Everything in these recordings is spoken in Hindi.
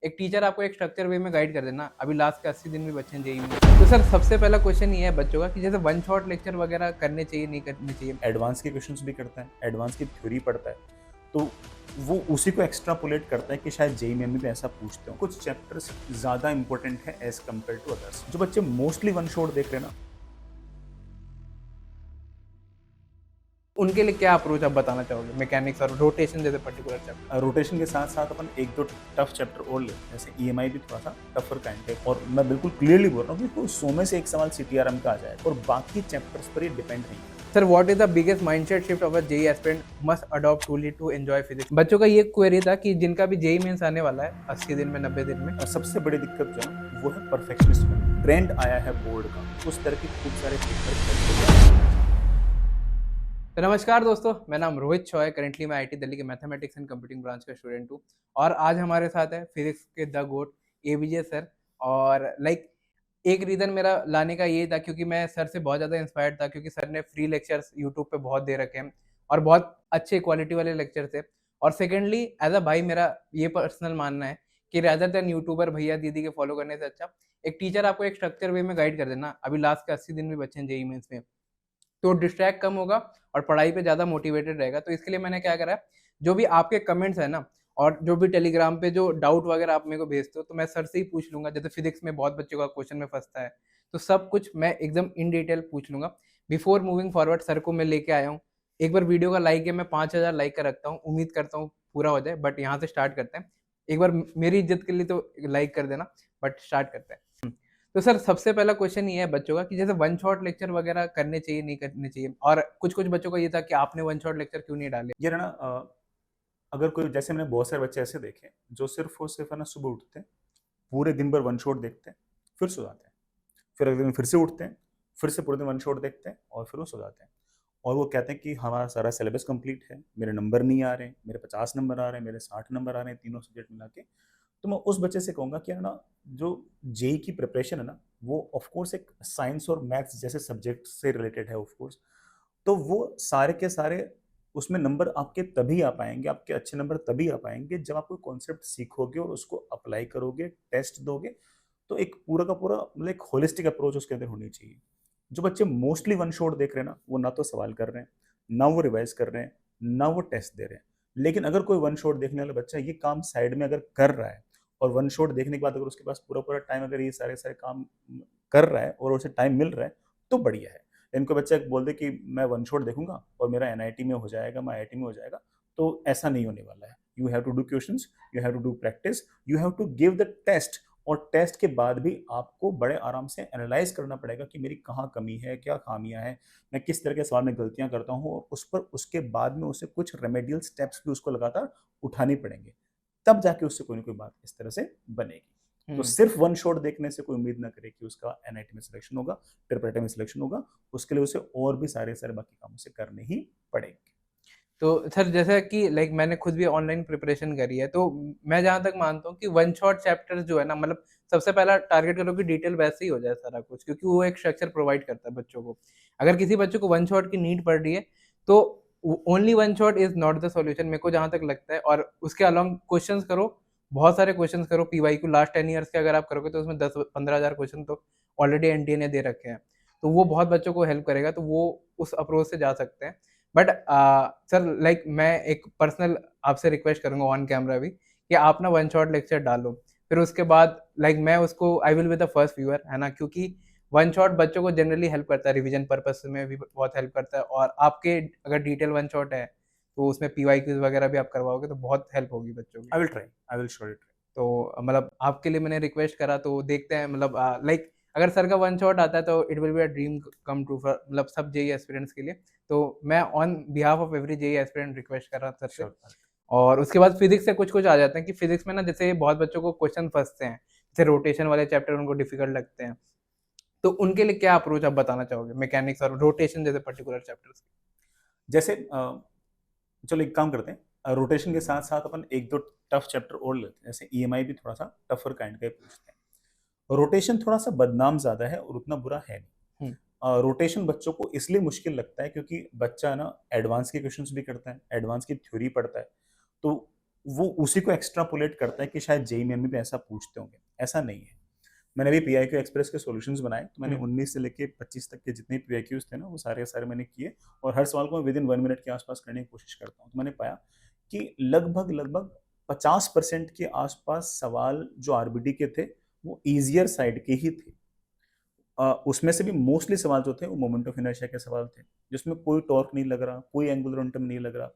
एक टीचर आपको एक स्ट्रक्चर वे में गाइड कर देना, अभी लास्ट के 80 दिन भी बचे हैं जेईई में। तो सर सबसे पहला क्वेश्चन ये है बच्चों का कि जैसे वन शॉट लेक्चर वगैरह करने चाहिए, नहीं करने चाहिए? एडवांस के क्वेश्चंस भी करता है, एडवांस की थ्योरी पढ़ता है, तो वो उसी को एक्स्ट्रापोलेट करता है कि शायद जेईई में भी ऐसा पूछते हो। कुछ चैप्टर्स ज़्यादा इंपॉर्टेंट है एज कम्पेयर टू अदर्स। जो बच्चे मोस्टली वन शॉट देख रहे हैं ना, उनके लिए क्या अप्रोच आप बताना चाहोगे मैकेनिक्स और रोटेशन जैसे पर्टिकुलर चैप्टर? रोटेशन के साथ साथ अपन एक दो टफ चैप्टर और लेते हैं, जैसे ईएमआई भी थोड़ा सा टफर काइंड है। और मैं बिल्कुल क्लियरली बोल रहा हूँ कि कोई 100 में से एक सवाल सीटीआरएम का आ जाए और बाकी चैप्टर्स पर ये डिपेंड नहीं है। Sir what is the biggest mindset shift of a JEE aspirant must adopt to enjoy physics? बच्चों का ये क्वेरी था कि जिनका भी जेईई मेंस आने वाला है 80 दिन में, 90 दिन में। और सबसे बड़ी दिक्कत जो है वो है परफेक्शनिस्ट होना। ट्रेंड आया है बोर्ड का, उस तरह के खूब सारे पेपर। तो नमस्कार दोस्तों, मेरा नाम रोहित चॉय, करेंटली मैं आईटी दिल्ली के मैथमेटिक्स एंड कंप्यूटिंग ब्रांच का स्टूडेंट हूँ। और आज हमारे साथ है फिजिक्स के द गोट एबीजे सर। और एक रीज़न मेरा लाने का ये था क्योंकि मैं सर से बहुत ज़्यादा इंस्पायर्ड था, क्योंकि सर ने फ्री लेक्चर्स यूट्यूब पे बहुत दे रखे हैं और बहुत अच्छे क्वालिटी वाले लेक्चर थे। और सेकेंडली एज अ भाई मेरा ये पर्सनल मानना है कि रैदर देन यूट्यूबर भैया दीदी के फॉलो करने से अच्छा एक टीचर आपको एक स्ट्रक्चर वे में गाइड कर देना, अभी लास्ट के 80 दिन भी बचे हैं जेईई मेंस में, तो डिस्ट्रैक्ट कम होगा और पढ़ाई पे ज़्यादा मोटिवेटेड रहेगा। तो इसके लिए मैंने क्या करा है, जो भी आपके कमेंट्स है ना, और जो भी टेलीग्राम पे जो डाउट वगैरह आप मेरे को भेजते हो, तो मैं सर से ही पूछ लूंगा। जैसे फिजिक्स में बहुत बच्चों का क्वेश्चन में फंसता है, तो सब कुछ मैं एकदम इन डिटेल पूछ लूंगा। बिफोर मूविंग फॉरवर्ड सर को मैं लेके आया हूँ। एक बार वीडियो का लाइक है, मैं 5000 लाइक का रखता हूँ, उम्मीद करता हूँ पूरा हो जाए, बट यहाँ से स्टार्ट करते हैं। एक बार मेरी इज्जत के लिए तो लाइक कर देना, बट स्टार्ट करते हैं। तो सर सबसे पहला क्वेश्चन ये है बच्चों का कि जैसे वन शॉट लेक्चर वगैरह करने चाहिए, नहीं करने चाहिए? और कुछ कुछ बच्चों का ये था कि आपने वन शॉट लेक्चर क्यों नहीं डाले? ये ना अगर कोई, जैसे मैंने बहुत सारे बच्चे ऐसे देखे जो सिर्फ और सिर्फ है ना सुबह उठते हैं, पूरे दिन भर वन शॉट देखते हैं, फिर सो जाते हैं, फिर अगले दिन फिर से उठते हैं, फिर से पूरे दिन वन शॉट देखते हैं और फिर वो सो जाते हैं। और वो कहते हैं कि हमारा सारा सिलेबस कंप्लीट है, मेरे नंबर नहीं आ रहे हैं, मेरे 50 नंबर आ रहे हैं, मेरे 60 नंबर आ रहे हैं तीनों सब्जेक्ट मिला के। तो मैं उस बच्चे से कहूँगा कि है ना, जो जेई की प्रिपरेशन है ना, वो ऑफ कोर्स एक साइंस और मैथ्स जैसे सब्जेक्ट से रिलेटेड है ऑफ कोर्स। तो वो सारे के सारे उसमें नंबर आपके तभी आ पाएंगे, आपके अच्छे नंबर तभी आ पाएंगे जब आप कोई कॉन्सेप्ट सीखोगे और उसको अप्लाई करोगे, टेस्ट दोगे। तो एक पूरा का पूरा मतलब एक होलिस्टिक अप्रोच उसके अंदर होनी चाहिए। जो बच्चे मोस्टली वन शॉट देख रहे हैं ना, वो ना तो सवाल कर रहे हैं, ना वो रिवाइज कर रहे हैं, ना वो टेस्ट दे रहे हैं। लेकिन अगर कोई वन शॉट देखने वाला बच्चा ये काम साइड में अगर कर रहा है और वन शॉट देखने के बाद अगर उसके पास पूरा पूरा टाइम अगर ये सारे सारे काम कर रहा है और उसे टाइम मिल रहा है, तो बढ़िया है। इनको बच्चा बोल दे कि मैं वन शॉट देखूंगा और मेरा एनआईटी में हो जाएगा, मैं आईआईटी में हो जाएगा, तो ऐसा नहीं होने वाला है। You have to do questions, you have to do practice, you have to give the test. और टेस्ट के बाद भी आपको बड़े आराम से एनालाइज करना पड़ेगा कि मेरी कहाँ कमी है, क्या खामियां हैं, मैं किस तरह के सवाल में गलतियां करता हूँ, और उस पर उसके बाद में उसे कुछ रेमेडियल स्टेप्स भी उसको लगातार उठाने पड़ेंगे। तब जाके उससे कोई ना कोई बात इस तरह से बनेगी। तो हम्म। सिर्फ वन शॉट देखने से कोई उम्मीद ना करे कि उसका एनआईटी में सिलेक्शन होगा, ट्रिपल में सिलेक्शन होगा। उसके लिए उसे और भी सारे सारे बाकी कामों से करने ही पड़ेंगे। तो सर जैसा कि मैंने खुद भी ऑनलाइन प्रिपरेशन करी है, तो मैं जहाँ तक मानता हूँ कि वन शॉट चैप्टर जो है ना, सबसे पहला टारगेट करो कि डिटेल वैसे ही हो जाए सारा कुछ, क्योंकि वो एक स्ट्रक्चर प्रोवाइड करता है बच्चों को। अगर किसी बच्चे को वन शॉट की नीड पड़ रही है, तो only one shot is not the solution, मेरे को जहाँ तक लगता है। और उसके अलॉन्ग क्वेश्चंस करो, बहुत सारे क्वेश्चंस करो। पीवाईक्यू लास्ट 10 ईयर्स के अगर आप करोगे तो उसमें 10-15 हज़ार क्वेश्चन तो ऑलरेडी एनटीए ने दे रखे हैं, तो वो बहुत बच्चों को हेल्प करेगा। तो वो उस अप्रोच से जा सकते हैं। बट सर मैं एक पर्सनल आपसे रिक्वेस्ट करूंगा ऑन कैमरा भी, कि आप ना वन शॉट लेक्चर डालो, फिर उसके बाद मैं उसको I will be the first viewer, है ना? क्योंकि वन शॉट बच्चों को जनरली हेल्प करता है, रिवीजन पर्पस में भी बहुत हेल्प करता है। और आपके अगर डिटेल वन शॉट है, तो उसमें पीवाई क्यूज वगैरह भी आप करवाओगे तो बहुत हेल्प होगी बच्चों की। I will try, I will surely try. तो आपके लिए मैंने रिक्वेस्ट करा, तो देखते हैं। अगर सर का वन शॉट आता है तो it will be a dream come true for सब जेई एस्पिरेंट्स के लिए। तो मैं on behalf of every JEE aspirant request कर रहा सर से। श्योर। और उसके बाद फिजिक्स से कुछ कुछ आ जाते हैं कि फिजिक्स में ना, जैसे बहुत बच्चों को क्वेश्चन फंसते हैं, जैसे रोटेशन वाले चैप्टर उनको डिफिकल्ट लगते हैं, तो उनके लिए क्या अप्रोच आप बताना चाहोगे मैकेनिक्स और रोटेशन जैसे पर्टिकुलर चैप्टर्स? जैसे चलो एक काम करते हैं, रोटेशन के साथ साथ अपन एक दो टफ चैप्टर और लेते हैं, जैसे ईएमआई भी थोड़ा सा टफर काइंड का ही पूछते हैं। रोटेशन थोड़ा सा बदनाम ज्यादा है और उतना बुरा है हम्म। नहीं। रोटेशन बच्चों को इसलिए मुश्किल लगता है क्योंकि बच्चा ना एडवांस के क्वेश्चंस भी करता है, एडवांस की थ्योरी पढ़ता है। तो वो उसी को एक्स्ट्रापोलेट करता है कि शायद जेईई मेन में भी ऐसा पूछते होंगे। ऐसा नहीं है। मैंने अभी पीआईक्यू एक्सप्रेस के सॉल्यूशंस बनाए, तो मैंने 19 से लेके 25 तक के जितने पीआईक्यूज थे ना, वो सारे सारे मैंने किए, और हर सवाल को मैं विद इन 1 मिनट के आसपास करने की कोशिश करता हूँ। तो मैंने पाया कि लगभग लगभग 50% के आसपास सवाल जो आरबीडी के थे वो ईजियर साइड के ही थे। उसमें से भी मोस्टली सवाल जो थे वो मोमेंट ऑफ इनर्शिया के सवाल थे, जिसमें कोई टॉर्क नहीं लग रहा, कोई एंगुलर मोमेंटम नहीं लग रहा,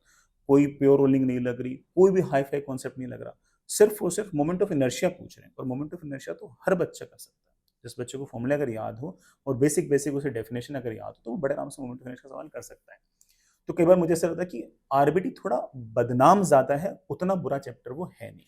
कोई प्योर रोलिंग नहीं लग रही, कोई भी हाई फाई कॉन्सेप्ट नहीं लग रहा। सिर्फ और सिर्फ मोमेंट ऑफ इनर्शिया पूछ रहे हैं, और मोमेंट ऑफ इनर्शिया तो हर बच्चा कर सकता है। जिस बच्चे को फॉर्मूला अगर याद हो और बेसिक बेसिक उसे डेफिनेशन अगर याद हो, तो वो बड़े आराम से मोमेंट ऑफ इनर्शिया का सवाल कर सकता है। तो कई बार मुझे ऐसा लगता है कि आरबीटी थोड़ा बदनाम ज्यादा है, उतना बुरा चैप्टर वो है नहीं।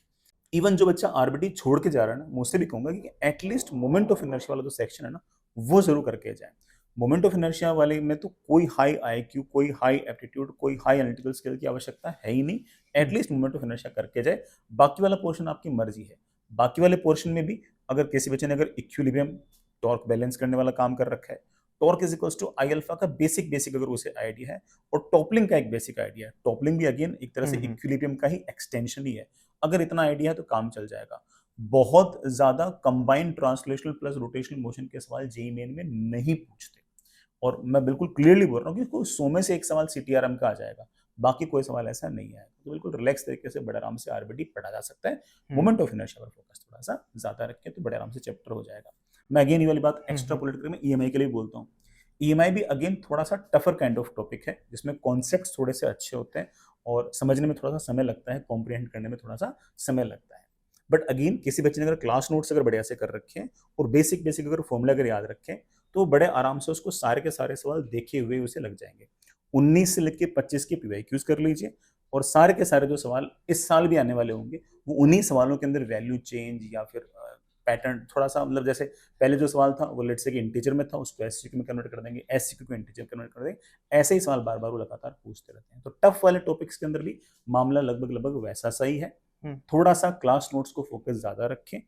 इवन जो बच्चा आरबीटी छोड़ के जा रहा है ना, मुझसे भी कहूंगा कि एटलीस्ट मोमेंट ऑफ इनर्शिया वाला जो सेक्शन है ना, वो जरूर करके जाए। मोमेंट ऑफ इनर्शिया वाले में तो कोई हाई आईक्यू, कोई हाई एप्टीट्यूड, कोई हाई एनालिटिकल स्किल की आवश्यकता है ही नहीं। एटलीस्ट मोमेंट ऑफ इनर्शिया करके जाए। बाकी वाला पोर्शन आपकी मर्जी है। बाकी वाले पोर्शन में भी अगर किसी बच्चे ने अगर इक्विलिब्रियम, टॉर्क बैलेंस करने वाला काम कर रखा है, torque is equals to I alpha का बेसिक बेसिक अगर उसे आइडिया है, और टॉपलिंग का एक बेसिक आइडिया है, टॉपलिंग भी अगेन एक तरह से इक्विलिब्रियम का ही एक्सटेंशन ही है, अगर इतना आइडिया है तो काम चल जाएगा। बहुत ज्यादा combined translational plus rotational motion के सवाल जेईई मेन में नहीं पूछते, और मैं बिल्कुल क्लियरली बोल रहा हूँ कि कोई 100 में से एक सवाल सीटीआरएम का आ जाएगा, बाकी कोई सवाल ऐसा नहीं आएगा। तो बिल्कुल रिलैक्स तरीके से बड़े आराम से आरबीटी पढ़ा जा सकता है। मोमेंट ऑफ इनर्शिया पर फोकस थोड़ा सा ज्यादा रखें तो बड़े आराम से चैप्टर हो जाएगा। मैं अगेन ये वाली बात एक्स्ट्रापोलेट करके मैं ईएमआई के लिए बोलता हूँ। ईएमआई भी अगेन थोड़ा सा टफर काइंड ऑफ टॉपिक है, जिसमें कॉन्सेप्ट्स थोड़े से अच्छे होते हैं और समझने में थोड़ा सा समय लगता है, कॉम्प्रिहेंड करने में थोड़ा सा समय लगता है। बट अगेन किसी बच्चे ने अगर क्लास नोट्स अगर बढ़िया से कर रखे हैं और बेसिक बेसिक अगर फॉर्मूला अगर याद रखें, तो बड़े आराम से उसको सारे के सारे सवाल देखे हुए उसे लग जाएंगे। 19 से लेकर 25 के पीवाईक्यूज कर लीजिए, और सारे के सारे जो सवाल इस साल भी आने वाले होंगे वो उन्हीं सवालों के अंदर वैल्यू चेंज या फिर पैटर्न थोड़ा सा, मतलब जैसे पहले जो सवाल था वो लेट से कि इंटीजर में था, उसको एससीक्यू में कन्वर्ट कर देंगे, एससीक्यू को इंटीजर कन्वर्ट कर देंगे, ऐसे ही सवाल बार बार वो लगातार पूछते रहते हैं। तो टफ वाले टॉपिक्स के अंदर भी मामला लगभग लगभग वैसा सही है। थोड़ा सा क्लास नोट्स को फोकस ज्यादा रखें,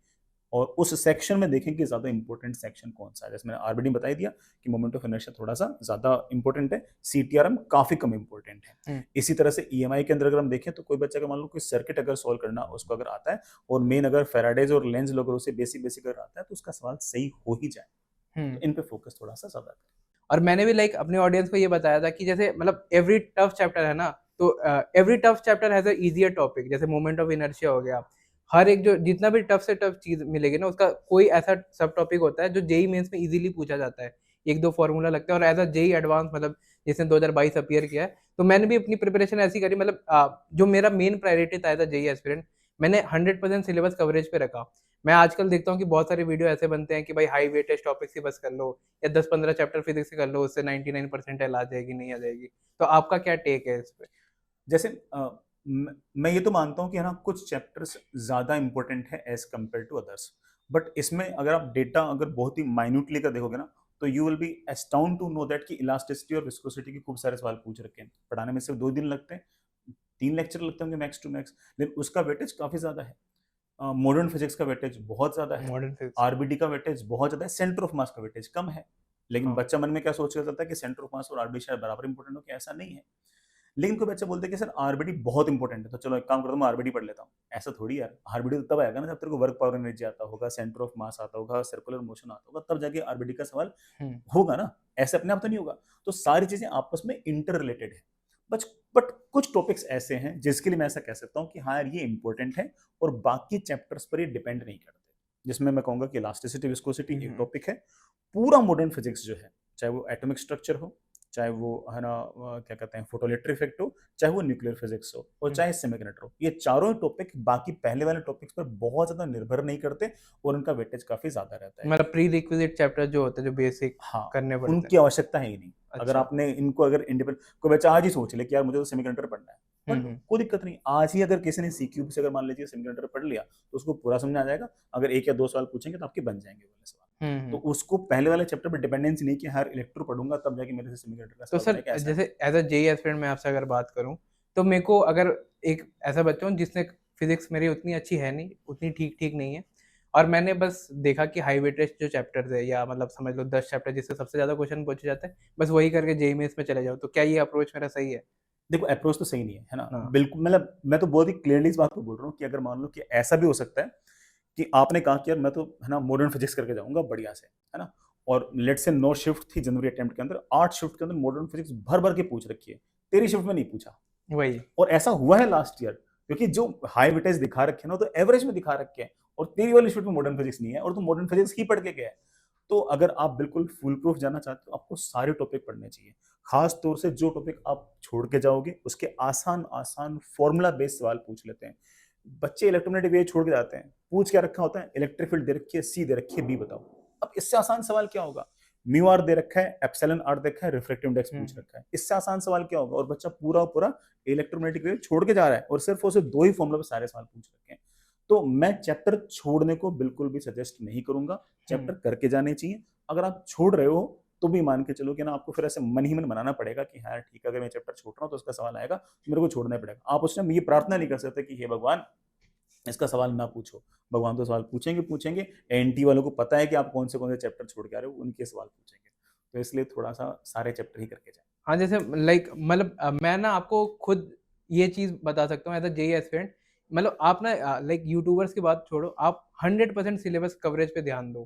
और उस सेक्शन में देखें कि ज्यादा इंपॉर्टेंट सेक्शन कौन सा है। जैसे मैंने आरबीडी बता दिया कि मोमेंट ऑफ इनर्शिया थोड़ा सा ज्यादा इंपॉर्टेंट है, सीटीआरएम काफी कम इंपॉर्टेंट है। इसी तरह से ईएमआई के अंदर अगर हम देखें तो कोई बच्चा का मान लो कोई सर्किट अगर सॉल्व करना उसको अगर आता है, और मेन अगर फेराडेज और लेंज अगर उसे बेसिक बेसिक अगर आता है, तो उसका सवाल सही हो ही जाए। तो इन पे फोकस थोड़ा सा ज्यादा करें। और मैंने भी लाइक अपने ऑडियंस को ये बताया था कि जैसे मतलब एवरी टफ चैप्टर है ना, तो every tough chapter has a easier topic. जैसे मोमेंट ऑफ इनर्शिया हो गया, हर एक जो जितना भी टफ से टफ चीज मिलेगी ना, उसका कोई ऐसा सब टॉपिक होता है जो जेईई मेंस में इजीली पूछा जाता है, एक दो फॉर्मूला लगता है। और एज अ जेईई एडवांस मतलब जिसने 2022 अपीयर किया है, तो मैंने भी अपनी प्रिपरेशन ऐसी करी, मतलब जो मेरा मेन प्रायोरिटी था एज अ जेईई एस्पिरेंट, मैंने 100% सिलेबस कवरेज पे रखा। मैं आजकल देखता हूँ कि बहुत सारे वीडियो ऐसे बनते हैं कि भाई हाई वेटेज टॉपिक ही बस कर लो, या 10-15 चैप्टर फिजिक्स से कर लो, उससे 99% आ जाएगी, नहीं आ जाएगी। तो आपका क्या टेक है इस पे? जैसे मैं ये तो मानता हूँ कि है ना, कुछ चैप्टर्स ज्यादा इंपॉर्टेंट है as compare to others, but इसमें अगर आप डेटा अगर बहुत ही माइन्यूटली का देखोगे ना, तो you will be astound to know that कि इलास्टिसिटी और विस्कोसिटी के खूब सारे सवाल पूछ रखे हैं। पढ़ाने में सिर्फ 2 दिन लगते हैं, 3 लेक्चर लगते होंगे मैक्स टू मैक्स, लेकिन उसका वेटेज काफी ज्यादा है। मॉडर्न फिजिक्स का वेटेज बहुत ज्यादा है, मॉडर्न फिजिक्स। आरबीडी का वेटेज बहुत ज्यादा है, सेंटर ऑफ मास का वेटेज कम है। लेकिन हाँ। बच्चा मन में क्या सोच कर चलता है कि सेंटर ऑफ मास और आरबीडी शायद बराबर इंपॉर्टेंट हो, कि ऐसा नहीं है। लेकिन कोई बच्चा बोलते हैं कि सर आरबीडी बहुत इंपॉर्टेंट है, तो चलो एक काम करता हूँ, मैं आरबीडी पढ़ लेता हूँ। ऐसा थोड़ी यार, आरबीडी तो तब आएगा ना जब तेरे को वर्क पावर एनर्जी आता होगा, सेंटर ऑफ मास आता होगा, सर्कुलर मोशन आता होगा, तब जाके आरबीडी का सवाल होगा ना। ऐसे अपने आप तो नहीं होगा। तो सारी चीजें आपस में इंटर रिलेटेड है। बट बट कुछ टॉपिक्स ऐसे हैं जिसके लिए मैं ऐसा कह सकता हूँ कि हाँ यार ये इंपॉर्टेंट है, और बाकी चैप्टर्स पर ये डिपेंड नहीं करते। जिसमें मैं कहूंगा कि इलास्टिसिटी विस्कोसिटी एक टॉपिक है। पूरा मॉडर्न फिजिक्स जो है, चाहे वो एटॉमिक स्ट्रक्चर हो, चाहे वो है ना क्या कहते हैं फोटोइलेक्ट्रिक इफेक्ट हो, चाहे वो न्यूक्लियर फिजिक्स हो, और चाहे सेमीकंडक्टर हो, ये चारों टॉपिक बाकी पहले वाले टॉपिक्स पर बहुत ज्यादा निर्भर नहीं करते, और उनका वेटेज काफी ज्यादा रहता है। मतलब प्री रिक्विजिट चैप्टर जो होते हैं, जो बेसिक हाँ, करने पड़ते उनकी हैं। आवश्यकता है ही नहीं। अगर अच्छा। आपने इनको अगर इंडिपेंडेंट, कोई बच्चा आज ही सोच ले कि यार मुझे तो सेमीकंडक्टर पढ़ना है, पढ़ लो, कोई दिक्कत नहीं। आज ही अगर किसी ने सी क्यूब से अगर मान लीजिए सेमीकंडक्टर पढ़ लिया, तो उसको पूरा समझ आ जाएगा। अगर 1 या 2 सवाल पूछेंगे तो आपके बन जाएंगे वाले सवाल। तो उसको पहले वाले चैप्टर पर डिपेंडेंसी नहीं कि हर इलेक्ट्रो पढ़ूंगा तब जाके मेरे से सेमीकंडक्टर का तो सवाल सर बनेगा, ऐसा जैसे नहीं। एज अ जेईई एस्पिरेंट मैं आपसे अगर बात करूं, तो मेरे को अगर एक ऐसा बच्चा हूं जिसने फिजिक्स मेरी उतनी अच्छी है नहीं, उतनी ठीक ठीक नहीं है, और मैंने बस देखा कि हाई वेटेज जो चैप्टर्स है, या मतलब समझ लो 10 चैप्टर जिससे सबसे ज्यादा क्वेश्चन पूछे जाते हैं, बस वही करके जेईई में इसमें चले जाओ, तो क्या ये अप्रोच मेरा सही है? देखो अप्रोच तो सही नहीं है ना? हाँ, बिल्कुल, मतलब मैं तो बहुत ही क्लियरली इस बात को बोल रहा हूँ कि अगर मान लो कि ऐसा भी हो सकता है कि आपने कहा कि यार मैं तो है ना मॉडर्न फिजिक्स करके जाऊँगा बढ़िया से, है ना? और लेट्स से 9 शिफ्ट थी जनवरी अटेम्प्ट के अंदर, 8 शिफ्ट के अंदर मॉडर्न फिजिक्स भर-भर के पूछ रखी है। तेरी शिफ्ट में नहीं पूछा। वही। और ऐसा हुआ है लास्ट ईयर, क्योंकि जो हाई वेटेज दिखा रखे हैं ना, तो एवरेज में दिखा रखे हैं और तेरी वाली शिफ्ट में मॉडर्न फिजिक्स नहीं है और तू मॉडर्न फिजिक्स ही पढ़ के गया है। तो अगर आप बिल्कुल फुल प्रूफ जाना चाहते हो, आपको सारे टॉपिक पढ़ने चाहिए। खास तौर से जो टॉपिक आप छोड़ के जाओगे, उसके आसान-आसान फॉर्मूला बेस्ड सवाल पूछ लेते हैं। बच्चे इलेक्ट्रोमैग्नेटिक वेव छोड़ के जाते हैं। पूछ क्या रखा होता है? इलेक्ट्रिक फील्ड दे रखी है, सी दे रखी है, बी बताओ। अब इससे आसान सवाल क्या होगा? म्यू आर दे रखा है, एप्सिलॉन आर देखा है, रिफ्रैक्टिव इंडेक्स पूछ हुँ, रखा है। इससे आसान सवाल क्या होगा? और बच्चा पूरा-पूरा इलेक्ट्रोमैग्नेटिक वेव छोड़ के जा रहा है और सिर्फ और सिर्फ 2 ही फॉर्मूला पे सारे सवाल पूछ रखे हैं। तो मैं चैप्टर छोड़ने को बिल्कुल भी सजेस्ट नहीं करूँगा। हुँ, चैप्टर करके जाने चाहिए। अगर आप छोड़ रहे हो, तो भी मान के चलो कि ना आपको फिर ऐसे मन ही मन मनाना पड़ेगा कि हाँ ठीक है, अगर मैं चैप्टर छोड़ रहा हूँ तो उसका सवाल आएगा, तो मेरे को छोड़ना ही पड़ेगा। आप उस टाइम ये प्रार्थना नहीं कर सकते कि हे भगवान, इसका सवाल ना पूछो। भगवान तो सवाल पूछेंगे पूछेंगे। एनटी वालों को पता है कि आप कौन से चैप्टर छोड़ के आ रहे हो, उनके सवाल पूछेंगे। तो इसलिए थोड़ा-सा सारे चैप्टर ही करके जाएँ। हाँ, जैसे लाइक मतलब मैं ना आपको खुद ये चीज़ बता सकता हूँ एज़ अ जेईई एस्पिरेंट मतलब आप ना लाइक यूट्यूबर्स की बात छोड़ो, आप 100% सिलेबस कवरेज पे ध्यान दो,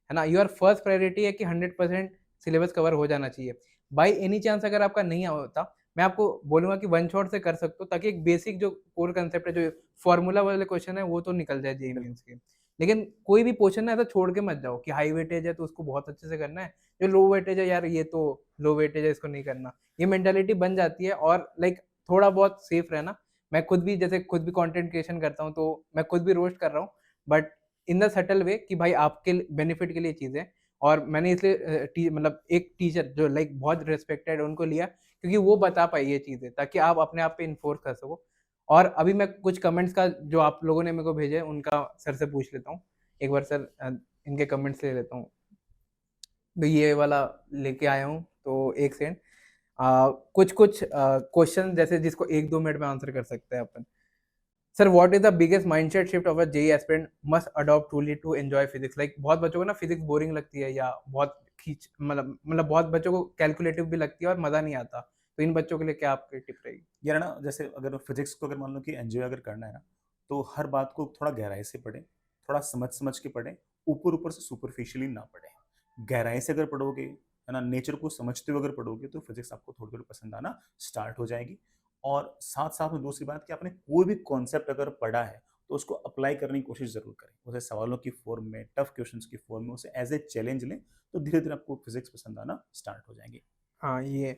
है ना? योर फर्स्ट प्रायोरिटी है कि 100% सिलेबस कवर हो जाना चाहिए। बाय एनी चांस अगर आपका नहीं होता, मैं आपको बोलूँगा कि वन शॉट से कर सकते हो ताकि एक बेसिक जो कोर कांसेप्ट है, जो फॉर्मूला वाले क्वेश्चन है, वो तो निकल जाए जेईई बिल्कुल। मेंस के। लेकिन कोई भी पोर्शन ना ऐसा छोड़ के मत जाओ कि हाई वेटेज है तो उसको बहुत अच्छे से करना है, जो लो वेटेज है यार ये तो लो वेटेज है इसको नहीं करना। ये मेंटालिटी बन जाती है और लाइक थोड़ा बहुत सेफ रहना। मैं खुद भी जैसे खुद भी कंटेंट क्रिएशन करता हूँ, तो मैं खुद भी रोस्ट कर रहा हूँ, but in the subtle way कि भाई आपके बेनिफिट के लिए चीज़ें और मैंने इसलिए मतलब एक टीचर जो लाइक बहुत रिस्पेक्टेड है उनको लिया क्योंकि वो बता पाई ये चीज़ें ताकि आप अपने आप पे इन्फोर्स कर सको। और अभी मैं कुछ कमेंट्स का जो आप लोगों ने मेरे को भेजे हैं उनका सर से पूछ लेता हूँ। एक बार सर इनके कमेंट्स ले लेता हूँ। तो ये वाला लेके आया हूँ, तो 1 सेकंड। कुछ-कुछ क्वेश्चन जैसे जिसको 1-2 मिनट में आंसर कर सकते हैं अपन। Sir what is the biggest mindset shift of a JEE aspirant must adopt truly to enjoy physics? Like बहुत बच्चों को ना फिजिक्स बोरिंग लगती है या बहुत खींच मतलब बहुत बच्चों को कैलकुलेटिव भी लगती है और मज़ा नहीं आता। तो इन बच्चों के लिए क्या आपकी टिप रहेगी? यार ना, जैसे अगर फिजिक्स को अगर मान लो कि एन्जॉय अगर करना है ना, तो हर बात को थोड़ा गहराई से पढ़ें, थोड़ा समझ-समझ के पढ़ें, ऊपर-ऊपर से सुपरफिशियली ना पढ़ें। गहराई से अगर पढ़ोगे, है ना, नेचर को समझते हुए अगर पढ़ोगे, तो फिजिक्स आपको थोड़ी-थोड़ी पसंद आना स्टार्ट हो जाएगी। और साथ-साथ में दूसरी बात कि आपने कोई भी कॉन्सेप्ट अगर पढ़ा है, तो उसको अप्लाई करने की कोशिश ज़रूर करें। उसे सवालों की फॉर्म में, टफ क्वेश्चंस की फॉर्म में उसे एज़ ए चैलेंज लें, तो धीरे-धीरे आपको फिजिक्स पसंद आना स्टार्ट हो जाएँगी। हाँ, ये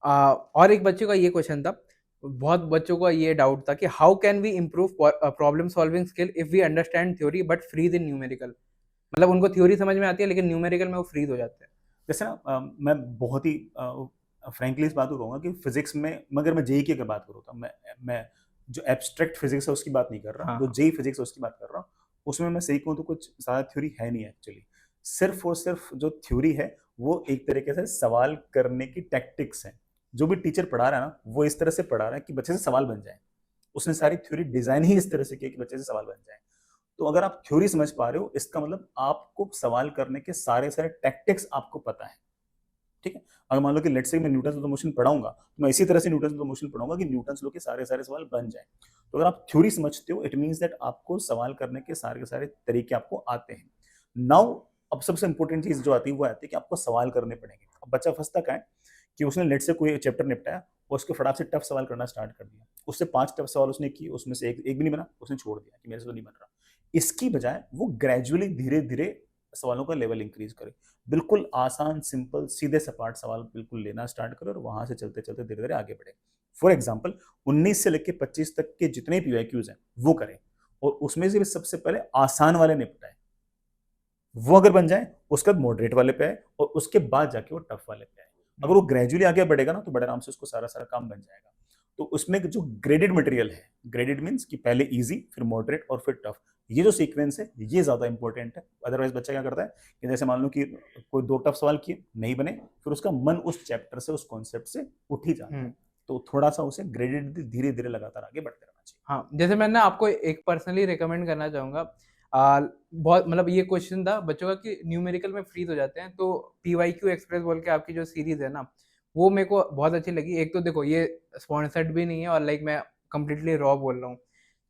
और एक बच्चे का ये क्वेश्चन था, बहुत बच्चों का ये डाउट था कि how can we improve problem solving skill if we understand theory but freeze in numerical? मतलब उनको थ्योरी समझ में आती है लेकिन न्यूमेरिकल में वो फ्रीज़ हो जाते हैं। जैसे ना मैं बहुत ही फ्रैंकली इस बात को कहूँगा कि फिज़िक्स में मगर मैं जेईई की अगर बात करूँ, तो मैं जो एब्स्ट्रैक्ट फिज़िक्स है उसकी बात नहीं कर रहा, हाँ, जो हाँ। जेईई फिज़िक्स है उसकी बात कर रहा हूँ। उसमें मैं सही कहूँ तो कुछ ज़्यादा थ्योरी है नहीं एक्चुअली। सिर्फ़ और सिर्फ़ जो थ्योरी है, वो एक तरीके से सवाल करने की टैक्टिक्स हैं। जो भी टीचर पढ़ा रहा है ना, वो इस तरह से पढ़ा रहा है कि बच्चे से सवाल बन जाएँ। उसने सारी थ्योरी डिज़ाइन ही इस तरह से की है कि बच्चे से सवाल बन जाएँ। तो अगर आप थ्योरी समझ पा रहे हो, इसका मतलब आपको सवाल करने के सारे-सारे टैक्टिक्स आपको पता है। ठीक है? अगर मान लो कि लेट्स से मैं न्यूटन्स लॉ ऑफ मोशन पढ़ाऊँगा, तो मैं इसी तरह से न्यूटन्स लॉ ऑफ मोशन पढ़ाऊँगा कि न्यूटन्स लॉ के सारे-सारे सवाल बन जाएँ। तो अगर आप थ्योरी समझते हो, इट मीन्स दैट आपको सवाल करने के सारे के सारे तरीके आपको आते हैं। नाउ अब सबसे इम्पोर्टेंट चीज़ जो आती है, वो आती है कि आपको सवाल करने पड़ेंगे। अब बच्चा फँसता कहाँ है कि उसने लेट्स से कोई चैप्टर निपटाया और उसको फटाक से टफ सवाल करना स्टार्ट कर दिया। उससे 5 टफ सवाल उसने किए, उसमें से एक एक भी नहीं बना, उसने छोड़ दिया कि मेरे से तो नहीं बन रहा। इसकी बजाय वो ग्रेजुअली धीरे-धीरे सवालों का लेवल इंक्रीज़ करे। बिल्कुल आसान, सिंपल, सीधे सपाट सवाल बिल्कुल लेना स्टार्ट करें और वहाँ से चलते-चलते धीरे-धीरे आगे बढ़ें। फॉर एग्ज़ाम्पल 19 से लेके 25 तक के जितने पीवाईक्यूज़ हैं, वो करें और उसमें से भी सबसे पहले आसान वाले निपटाएँ। वो अगर बन जाए, उसके बाद मॉडरेट वाले पे आए और उसके बाद जाके वो टफ वाले पे आए। अगर हुँ, वो ग्रेजुअली आगे बढ़ेगा ना, तो बड़े आराम से उसको सारा-सारा काम बन जाएगा। तो उसमें जो ग्रेडेड मटेरियल है, ग्रेडेड मीन्स कि पहले ईज़ी, फिर मॉडरेट और फिर टफ। ये जो सीक्वेंस है, ये ज़्यादा इंपॉर्टेंट है। अदरवाइज़ बच्चा क्या करता है कि जैसे मान लो कि कोई 2 टफ सवाल किए, नहीं बने, फिर उसका मन उस चैप्टर से, उस कॉन्सेप्ट से उठ ही जाता हुँ। है। तो थोड़ा-सा उसे ग्रेडेड धीरे-धीरे लगातार आगे बढ़ते रहना चाहिए। हाँ, जैसे मैं ना आपको एक पर्सनली रिकमेंड करना चाहूँगा। बहुत मतलब ये क्वेश्चन था बच्चों का कि न्यूमेरिकल में फ्रीज़ हो जाते हैं, तो पीवाईक्यू एक्सप्रेस बोल के आपकी जो सीरीज़ है ना, वो मेरे को बहुत अच्छी लगी। एक तो देखो ये स्पॉन्सर्ड भी नहीं है और लाइक मैं कंप्लीटली रॉ बोल रहा हूँ,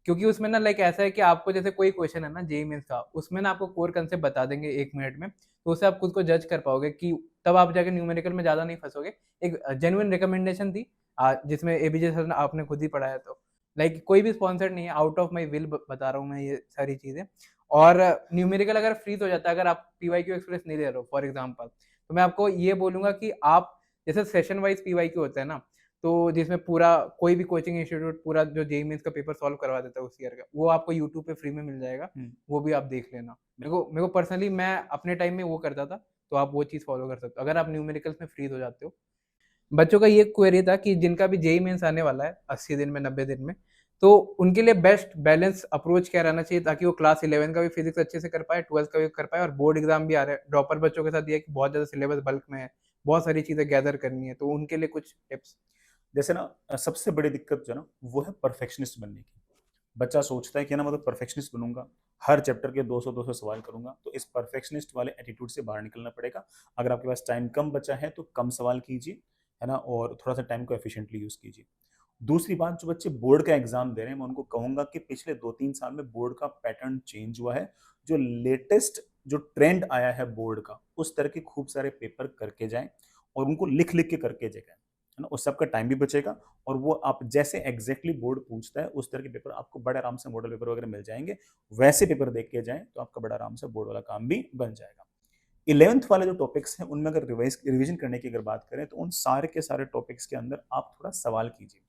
क्योंकि उसमें ना लाइक ऐसा है कि आपको जैसे कोई क्वेश्चन है ना जेईई मेंस का, उसमें ना आपको कोर कंसेप्ट बता देंगे 1 मिनट में, तो उससे आप खुद को जज कर पाओगे कि तब आप जाके न्यूमेरिकल में ज़्यादा नहीं फँसोगे। एक जेन्युइन रिकमेंडेशन थी जिसमें एबीजे सर ने आपने खुद ही पढ़ाया, तो लाइक कोई भी स्पॉन्सर्ड नहीं है, आउट ऑफ माय विल ब बता रहा हूँ मैं ये सारी चीज़ें। और न्यूमेरिकल अगर फ्रीज़ हो जाता है, अगर आप पीवाईक्यू एक्सप्रेस नहीं दे रहे हो फॉर एग्ज़ाम्पल, तो मैं आपको ये बोलूँगा कि आप जैसे सेशन वाइज़ पीवाईक्यू होता है ना, तो जिसमें पूरा कोई भी कोचिंग इंस्टीट्यूट पूरा जो जेईई मेंस का पेपर सॉल्व करवा देता है उस ईयर का, वो आपको यूट्यूब पे फ्री में मिल जाएगा, वो भी आप देख लेना। मेरे को पर्सनली मैं अपने टाइम में वो करता था, तो आप वो चीज़ फ़ॉलो कर सकते हो, अगर आप न्यूमेरिकल्स में फ्रीज़ हो जाते हो। बच्चों का ये क्वेरी था कि जिनका भी जेईई मेंस आने वाला है 80 दिन में, 90 दिन में, तो उनके लिए बेस्ट बैलेंस अप्रोच क्या रहना चाहिए ताकि वो क्लास 11 का भी फिज़िक्स अच्छे से कर पाएँ, 12th का भी कर पाएँ और बोर्ड एग्ज़ाम भी आ रहा है। ड्रॉपर बच्चों के साथ ये है कि बहुत ज़्यादा सिलेबस बल्क में है, बहुत सारी चीज़ें गैदर करनी है, तो उनके लिए कुछ टिप्स? जैसे ना सबसे बड़ी दिक्कत जो है ना वो है परफेक्शनिस्ट बनने की। बच्चा सोचता है कि ना मैं तो परफेक्शनिस्ट बनूंगा, हर चैप्टर के 200-200 सवाल करूंगा, तो इस परफेक्शनिस्ट वाले एटीट्यूड से बाहर निकलना पड़ेगा। अगर आपके पास टाइम कम बचा है तो कम सवाल कीजिए, है ना, और थोड़ा सा टाइम को एफिशिएंटली यूज कीजिए। दूसरी बात, जो बच्चे बोर्ड का एग्जाम दे रहे हैं मैं उनको कहूंगा कि पिछले 2-3 साल में बोर्ड का पैटर्न चेंज हुआ है। जो लेटेस्ट जो ट्रेंड आया है बोर्ड का, उस तरह के खूब सारे पेपर करके जाएं और उनको लिख लिख के करके जाएं, है ना, उससे आपका टाइम भी बचेगा और वो आप जैसे एग्जैक्टली बोर्ड पूछता है उस तरह के पेपर आपको बड़े आराम से मॉडल पेपर वगैरह मिल जाएंगे। वैसे पेपर देख के जाएं तो आपका बड़ा आराम से बोर्ड वाला काम भी बन जाएगा। 11th वाले जो टॉपिक्स हैं उनमें अगर रिवीजन करने की अगर बात करें तो उन सारे के सारे टॉपिक्स के अंदर आप थोड़ा सवाल कीजिए।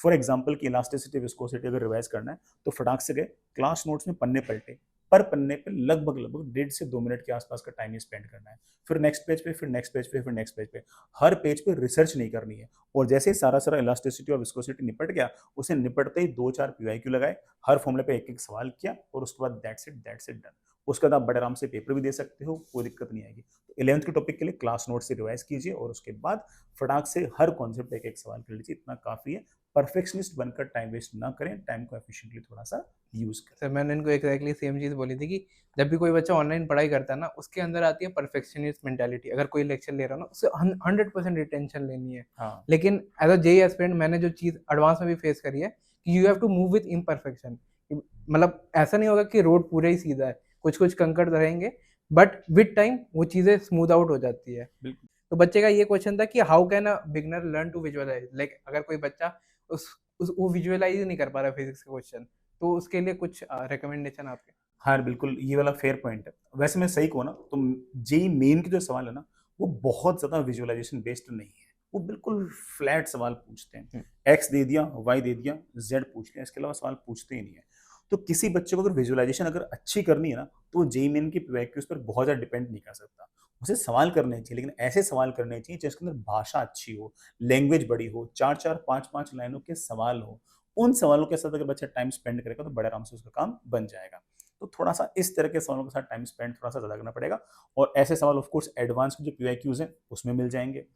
फॉर एग्जाम्पल की इलास्टिसिटी विस्कोसिटी अगर रिवाइज करना है तो फटाक से गए क्लास नोट्स में पन्ने पलटे, पर पन्ने पे लगभग लगभग 1.5 से 2 मिनट के आसपास का टाइम स्पेंड करना है। फिर नेक्स्ट पेज पे, फिर नेक्स्ट पेज पे, फिर नेक्स्ट पेज पे, हर पेज पे रिसर्च नहीं करनी है। और जैसे ही सारा सारा इलास्टिसिटी और विस्कोसिटी निपट गया, उसे निपटते ही 2-4 पीवाईक्यू लगाए, हर फॉर्मूले पे एक एक सवाल किया और उसके बाद दैट्स इट डन। उसके बाद आप बड़े आराम से पेपर भी दे सकते हो, कोई दिक्कत नहीं आएगी। तो 11th के टॉपिक के लिए क्लास नोट से रिवाइज कीजिए और उसके बाद फटाक से हर कॉन्सेप्ट एक एक सवाल कर लीजिए, इतना काफी है। परफेक्शनिस्ट बनकर टाइम वेस्ट ना करें, टाइम को एफिशिएंटली थोड़ा सा यूज करें। सर मैंने इनको एग्जैक्टली सेम चीज़ बोली थी कि जब भी कोई बच्चा ऑनलाइन पढ़ाई करता है ना, उसके अंदर आती है परफेक्शनिस्ट मेंटालिटी। अगर कोई लेक्चर ले रहा हो ना, उससे 100% रिटेंशन लेनी है। हाँ, लेकिन एज अ जेईई एस्पिरेंट मैंने जो चीज़ एडवांस में भी फेस करी है कि you have to move with imperfection. मतलब ऐसा नहीं होगा कि रोड पूरा ही सीधा है, कुछ कुछ कंकड़ रहेंगे, बट विद टाइम वो चीज़ें स्मूथ आउट हो जाती है। बिल्कुल। तो बच्चे का ये क्वेश्चन था कि how can a beginner learn to visualise, like अगर कोई बच्चा उस वो विजुअलाइज ही नहीं कर पा रहा फिजिक्स का क्वेश्चन, तो उसके लिए कुछ रिकमेंडेशन आपके? हाँ, बिल्कुल, ये वाला फेयर पॉइंट है। वैसे मैं सही कहूँ ना तो जेईई मेन के जो सवाल है ना, वो बहुत ज़्यादा विजुअलाइज़ेशन बेस्ड नहीं है। वो बिल्कुल फ्लैट सवाल पूछते हैं। हुँ। एक्स दे दिया, वाई दे दिया, ज़ेड पूछ लिया, इसके अलावा सवाल पूछते ही नहीं है। तो किसी बच्चे को अगर विजुअलाइज़ेशन अगर अच्छी करनी है ना, तो वो जेईई मेन की पीवाईक्यूज़ पर बहुत ज़्यादा डिपेंड नहीं कर सकता। उसे सवाल करने चाहिए, लेकिन ऐसे सवाल करने चाहिए जिसके अंदर भाषा अच्छी हो, लैंग्वेज बड़ी हो, 4-4, 5-5 लाइनों के सवाल हो। उन सवालों के साथ अगर बच्चा टाइम स्पेंड करेगा तो बड़े आराम से उसका काम बन जाएगा। तो थोड़ा-सा इस तरह के सवालों के साथ टाइम स्पेंड थोड़ा-सा ज़्यादा करना पड़ेगा और ऐसे सवाल ऑफ कोर्स एडवांस के जो पीवाईक्यूज़ हैं, उसमें मिल जाएँगे।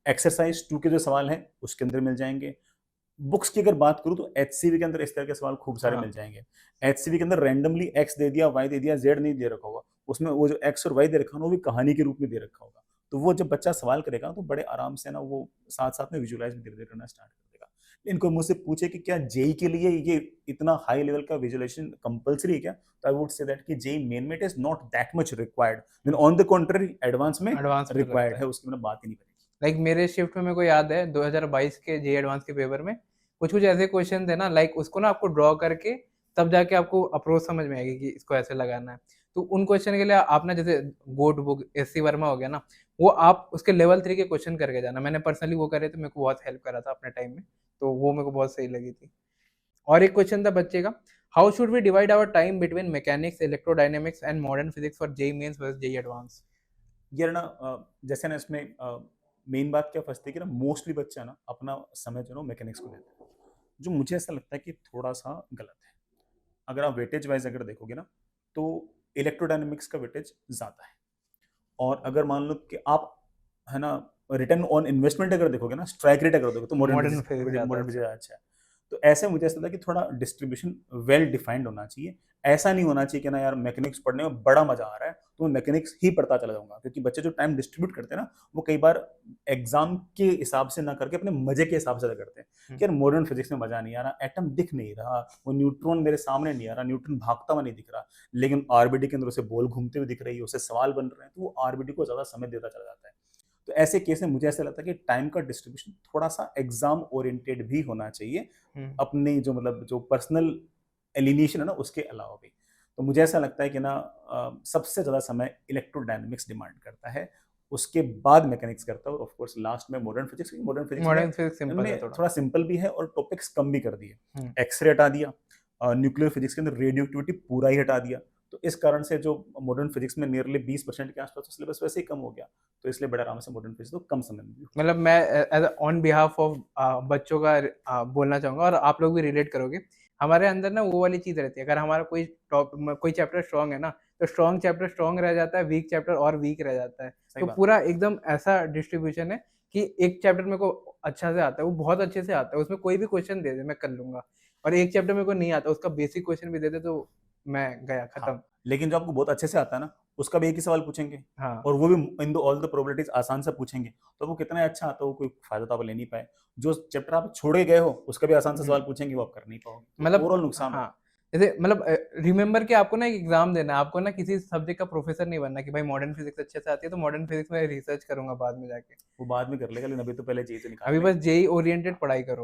एक्सरसाइज़ 2 के जो सवाल हैं, उसके अंदर मिल जाएँगे। बुक्स की अगर बात करूँ तो एचसीवी के अंदर इस तरह के सवाल खूब सारे हाँ। मिल जाएँगे। एचसीवी के अंदर रैंडमली एक्स दे दिया, वाई दे दिया, ज़ेड नहीं दे रखा होगा। उसमें वो जो एक्स और वाई दे रखा है ना, वो भी कहानी के रूप में दे रखा होगा। तो वो जब बच्चा सवाल करेगा तो बड़े आराम से ना वो साथ-साथ में विजुअलाइज़ भी धीरे-धीरे करना स्टार्ट कर देगा। लेकिन कोई मुझसे पूछे कि क्या जेईई के लिए ये इतना हाई लेवल का विजुअलाइज़ेशन कंपल्सरी है क्या? तो आई वुड से दैट कि जेईई मेन में it is not that much required. Then on the contrary advance में एडवांस में तो रिक्वायर्ड लगता है, है। उसकी मैंने बात ही नहीं करी। लाइक मेरे शिफ्ट में मेरे को याद है 2022 के जेईई एडवांस के पेपर में कुछ-कुछ ऐसे क्वेश्चन थे ना, लाइक उसको ना आपको ड्रॉ करके तब जाके आपको अप्रोच समझ में आएगी कि इसको ऐसे लगाना है। तो उन क्वेश्चन के लिए आप ना जैसे गोट बुक, एससी वर्मा हो गया ना, वो आप उसके लेवल 3 के क्वेश्चन करके जाना। मैंने पर्सनली वो करे तो मेरे को बहुत हेल्प करा था अपने टाइम में। तो वो मेरे को बहुत सही लगी थी। और एक क्वेश्चन था बच्चे का, how should we divide our time between mechanics, electrodynamics and modern physics for JEE Mains versus JEE Advance? यार ना जैसे ना इसमें मेन बात क्या फँसती है कि ना मोस्टली बच्चा ना अपना समय जो है ना मैकेनिक्स को देता है, जो मुझे ऐसा लगता है कि थोड़ा-सा गलत है। अगर आप वेटेज वाइज़ अगर देखोगे ना, तो इलेक्ट्रोडायनामिक्स का वेटेज ज़्यादा है और अगर मान लो कि आप, है ना, रिटर्न ऑन इन्वेस्टमेंट अगर देखोगे ना, स्ट्राइक रेट अगर देखोगे तो मॉडर्न मॉडर्न फिजिक्स फिजिक्स ज़्यादा मॉडर्न अच्छा फिजिक्स है। अच्छा है। तो ऐसे मुझे ऐसा लगता है कि थोड़ा डिस्ट्रीब्यूशन वेल डिफाइंड होना चाहिए। ऐसा नहीं होना चाहिए कि ना यार मैकेनिक्स पढ़ने में बड़ा मज़ा आ रहा है, तो मैं मैकेनिक्स ही पढ़ता चला जाऊंगा, क्योंकि बच्चे जो टाइम डिस्ट्रीब्यूट करते हैं ना, वो कई बार एग्जाम के हिसाब से ना करके अपने मजे के हिसाब से करते हैं कि यार मॉडर्न फिजिक्स में मजा नहीं आ रहा, एटम दिख नहीं रहा, वो न्यूट्रॉन मेरे सामने नहीं आ रहा, न्यूट्रॉन भागता हुआ नहीं दिख रहा, लेकिन आरबीटी के अंदर उसे बॉल घूमते हुए दिख रही है, उसे सवाल बन रहे हैं, तो वो आरबीटी को ज्यादा समय देता चला जाता है। तो ऐसे केस में मुझे ऐसा लगता है कि टाइम का डिस्ट्रीब्यूशन थोड़ा सा एग्जाम ओरिएंटेड भी होना चाहिए, अपने जो मतलब जो पर्सनल एलिनेशन है ना उसके अलावा भी। तो मुझे ऐसा लगता है कि ना सबसे ज़्यादा समय इलेक्ट्रोडायनेमिक्स डिमांड करता है, उसके बाद मैकेनिक्स करता है, और ऑफ कोर्स लास्ट में मॉडर्न फिजिक्स, क्योंकि मॉडर्न फिजिक्स में मॉडर्न फिजिक्स सिंपल है इनमें थोड़ा। थोड़ा सिंपल भी है और टॉपिक्स कम भी कर दिए, हम्म, एक्सरे हटा दिया, न्यूक्लियर फिजिक्स के अंदर रेडियो एक्टिविटी पूरा ही हटा दिया, तो इस कारण से जो मॉडर्न फिजिक्स में नियरली 20% के आसपास सिलेबस वैसे ही कम हो गया, तो इसलिए बड़े आराम से मॉडर्न फिजिक्स तो कम समय में भी हो जाता मतलब मैं एज ऑन बिहाफ ऑफ बच्चों का बोलना चाहूंगा, और आप लोग भी रिलेट करोगे। हमारे अंदर ना वो वाली चीज रहती है, अगर हमारा कोई चैप्टर स्ट्रांग है ना, तो स्ट्रांग चैप्टर स्ट्रांग रह जाता है, वीक चैप्टर और वीक रह जाता है। सही तो बात पूरा एकदम ऐसा डिस्ट्रीब्यूशन है कि एक चैप्टर मेरे को अच्छा से आता है, वो बहुत अच्छे से आता है, उसमें कोई भी क्वेश्चन दे दे मैं कर लूंगा। और एक चैप्टर मेरे को नहीं आता, उसका बेसिक क्वेश्चन भी दे दे तो मैं गया हाँ, खत्म। लेकिन जो आपको बहुत अच्छे से आता है ना, उसका भी एक ही सवाल पूछेंगे, हाँ, और वो भी in the all the probabilities आसान से पूछेंगे, तो वो कितना अच्छा आता है, वो कोई फायदा तो आप ले नहीं पाए। जो चैप्टर आप छोड़ के गए हो, उसका भी आसान से सवाल पूछेंगे, वो आप कर नहीं पाओगे, तो मतलब ओवरऑल नुकसान हाँ, होगा। जैसे मतलब रिमेंबर कि आपको ना एक एग्जाम देना है, आपको ना किसी सब्जेक्ट का प्रोफेसर नहीं बनना कि भाई मॉडर्न फिजिक्स अच्छे से आती है तो मॉडर्न फिजिक्स में रिसर्च करूंगा बाद में जाके। वो बाद में कर लेगा, लेकिन अभी तो पहले जेई तो अभी निकालना ही बस है। जेई ओरिएंटेड पढ़ाई करो।